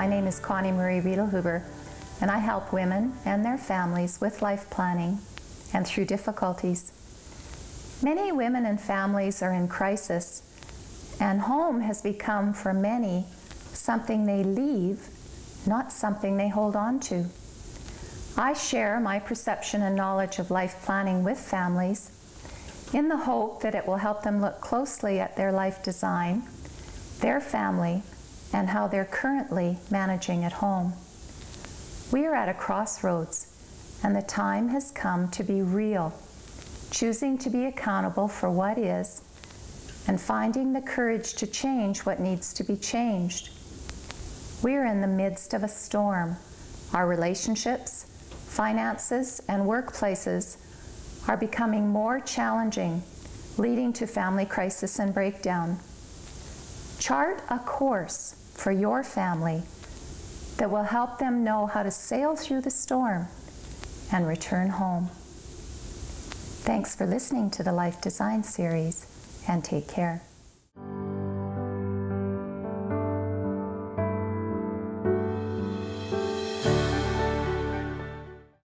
My name is Connie Marie Riedelhuber, and I help women and their families with life planning and through difficulties. Many women and families are in crisis, and home has become for many something they leave, not something they hold on to. I share my perception and knowledge of life planning with families in the hope that it will help them look closely at their life design, their family, and how they're currently managing at home. We are at a crossroads, and the time has come to be real, choosing to be accountable for what is, and finding the courage to change what needs to be changed. We are in the midst of a storm. Our relationships, finances, and workplaces are becoming more challenging, leading to family crisis and breakdown. Chart a course for your family that will help them know how to sail through the storm and return home. Thanks for listening to the Life Design series, and take care.